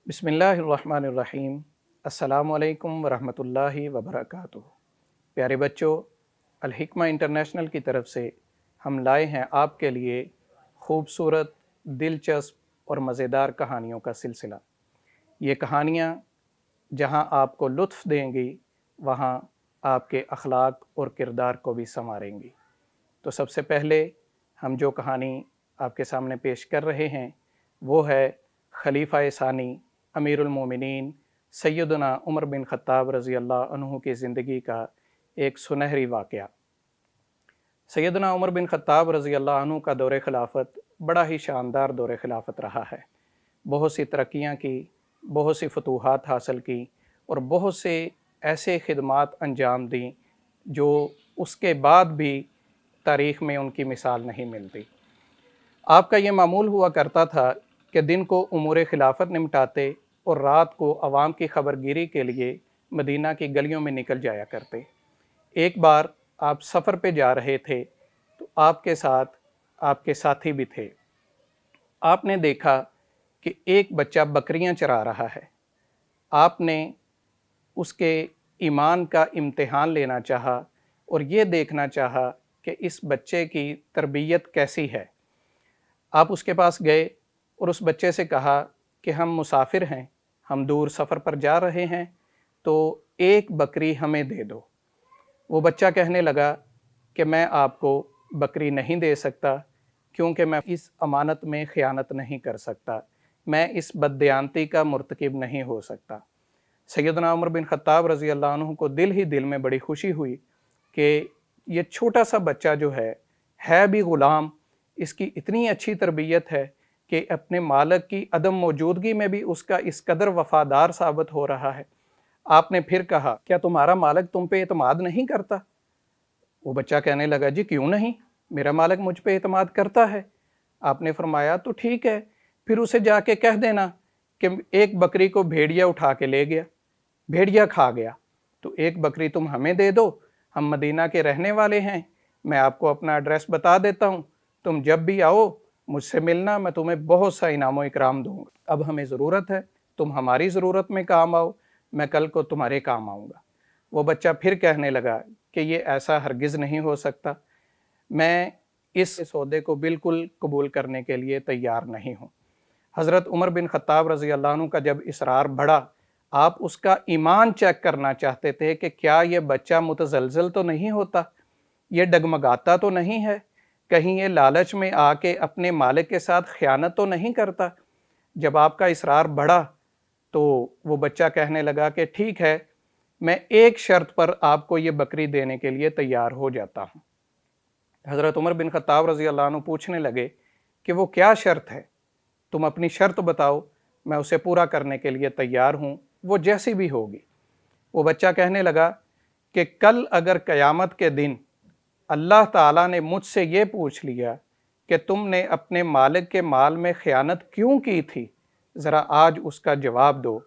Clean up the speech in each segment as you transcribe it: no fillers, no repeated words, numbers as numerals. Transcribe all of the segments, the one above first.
بسم اللہ الرحمن الرحیم۔ السلام علیکم ورحمۃ اللہ وبرکاتہ۔ پیارے بچوں، الحکمہ انٹرنیشنل کی طرف سے ہم لائے ہیں آپ کے لیے خوبصورت، دلچسپ اور مزیدار کہانیوں کا سلسلہ۔ یہ کہانیاں جہاں آپ کو لطف دیں گی، وہاں آپ کے اخلاق اور کردار کو بھی سنواریں گی۔ تو سب سے پہلے ہم جو کہانی آپ کے سامنے پیش کر رہے ہیں وہ ہے خلیفہ ثانی امیر المومنین سیدنا عمر بن خطاب رضی اللہ عنہ کی زندگی کا ایک سنہری واقعہ۔ سیدنا عمر بن خطاب رضی اللہ عنہ کا دور خلافت بڑا ہی شاندار دور خلافت رہا ہے۔ بہت سی ترقیاں کی، بہت سی فتوحات حاصل کی اور بہت سے ایسے خدمات انجام دیں جو اس کے بعد بھی تاریخ میں ان کی مثال نہیں ملتی۔ آپ کا یہ معمول ہوا کرتا تھا کہ دن کو امور خلافت نمٹاتے اور رات کو عوام کی خبرگیری کے لیے مدینہ کی گلیوں میں نکل جایا کرتے۔ ایک بار آپ سفر پہ جا رہے تھے تو آپ کے ساتھ آپ کے ساتھی بھی تھے۔ آپ نے دیکھا کہ ایک بچہ بکریاں چرا رہا ہے۔ آپ نے اس کے ایمان کا امتحان لینا چاہا اور یہ دیکھنا چاہا کہ اس بچے کی تربیت کیسی ہے۔ آپ اس کے پاس گئے اور اس بچے سے کہا کہ ہم مسافر ہیں، ہم دور سفر پر جا رہے ہیں، تو ایک بکری ہمیں دے دو۔ وہ بچہ کہنے لگا کہ میں آپ کو بکری نہیں دے سکتا کیونکہ میں اس امانت میں خیانت نہیں کر سکتا، میں اس بددیانتی کا مرتکب نہیں ہو سکتا۔ سیدنا عمر بن خطاب رضی اللہ عنہ کو دل ہی دل میں بڑی خوشی ہوئی کہ یہ چھوٹا سا بچہ جو ہے بھی غلام، اس کی اتنی اچھی تربیت ہے کہ اپنے مالک کی عدم موجودگی میں بھی اس کا اس قدر وفادار ثابت ہو رہا ہے۔ آپ نے پھر کہا کیا تمہارا مالک تم پہ اعتماد نہیں کرتا؟ وہ بچہ کہنے لگا جی کیوں نہیں، میرا مالک مجھ پہ اعتماد کرتا ہے۔ آپ نے فرمایا تو ٹھیک ہے، پھر اسے جا کے کہہ دینا کہ ایک بکری کو بھیڑیا اٹھا کے لے گیا، بھیڑیا کھا گیا، تو ایک بکری تم ہمیں دے دو، ہم مدینہ کے رہنے والے ہیں، میں آپ کو اپنا ایڈریس بتا دیتا ہوں، تم جب بھی آؤ مجھ سے ملنا، میں تمہیں بہت سا انعام و اکرام دوں گا۔ اب ہمیں ضرورت ہے، تم ہماری ضرورت میں کام آؤ، میں کل کو تمہارے کام آؤں گا۔ وہ بچہ پھر کہنے لگا کہ یہ ایسا ہرگز نہیں ہو سکتا، میں اس سودے کو بالکل قبول کرنے کے لیے تیار نہیں ہوں۔ حضرت عمر بن خطاب رضی اللہ عنہ کا جب اصرار بڑھا، آپ اس کا ایمان چیک کرنا چاہتے تھے کہ کیا یہ بچہ متزلزل تو نہیں ہوتا، یہ ڈگمگاتا تو نہیں ہے، کہیں یہ لالچ میں آ کے اپنے مالک کے ساتھ خیانت تو نہیں کرتا۔ جب آپ کا اصرار بڑھا تو وہ بچہ کہنے لگا کہ ٹھیک ہے، میں ایک شرط پر آپ کو یہ بکری دینے کے لیے تیار ہو جاتا ہوں۔ حضرت عمر بن خطاب رضی اللہ عنہ پوچھنے لگے کہ وہ کیا شرط ہے؟ تم اپنی شرط بتاؤ، میں اسے پورا کرنے کے لیے تیار ہوں، وہ جیسی بھی ہوگی۔ وہ بچہ کہنے لگا کہ کل اگر قیامت کے دن اللہ تعالیٰ نے مجھ سے یہ پوچھ لیا کہ تم نے اپنے مالک کے مال میں خیانت کیوں کی تھی، ذرا آج اس کا جواب دو،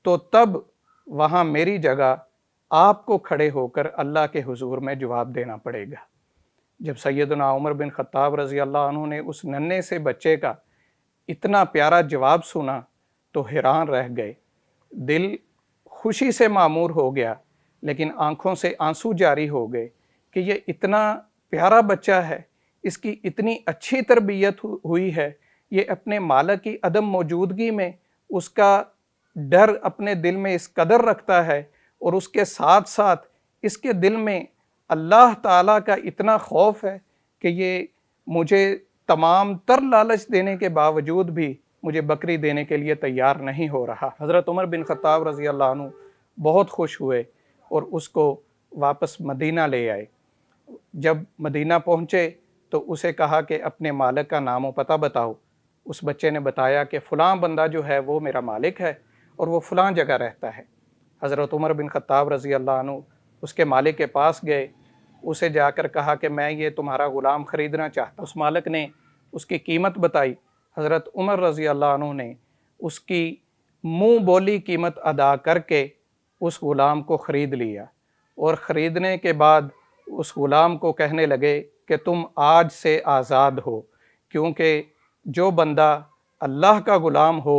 تو تب وہاں میری جگہ آپ کو کھڑے ہو کر اللہ کے حضور میں جواب دینا پڑے گا۔ جب سیدنا عمر بن خطاب رضی اللہ عنہ نے اس ننھے سے بچے کا اتنا پیارا جواب سنا تو حیران رہ گئے، دل خوشی سے معمور ہو گیا، لیکن آنکھوں سے آنسو جاری ہو گئے کہ یہ اتنا پیارا بچہ ہے، اس کی اتنی اچھی تربیت ہوئی ہے، یہ اپنے مالک کی عدم موجودگی میں اس کا ڈر اپنے دل میں اس قدر رکھتا ہے اور اس کے ساتھ ساتھ اس کے دل میں اللہ تعالیٰ کا اتنا خوف ہے کہ یہ مجھے تمام تر لالچ دینے کے باوجود بھی مجھے بکری دینے کے لیے تیار نہیں ہو رہا۔ حضرت عمر بن خطاب رضی اللہ عنہ بہت خوش ہوئے اور اس کو واپس مدینہ لے آئے۔ جب مدینہ پہنچے تو اسے کہا کہ اپنے مالک کا نام و پتہ بتاؤ۔ اس بچے نے بتایا کہ فلاں بندہ جو ہے وہ میرا مالک ہے اور وہ فلاں جگہ رہتا ہے۔ حضرت عمر بن خطاب رضی اللہ عنہ اس کے مالک کے پاس گئے، اسے جا کر کہا کہ میں یہ تمہارا غلام خریدنا چاہتا ہوں۔ اس مالک نے اس کی قیمت بتائی۔ حضرت عمر رضی اللہ عنہ نے اس کی منہ بولی قیمت ادا کر کے اس غلام کو خرید لیا، اور خریدنے کے بعد اس غلام کو کہنے لگے کہ تم آج سے آزاد ہو، کیونکہ جو بندہ اللہ کا غلام ہو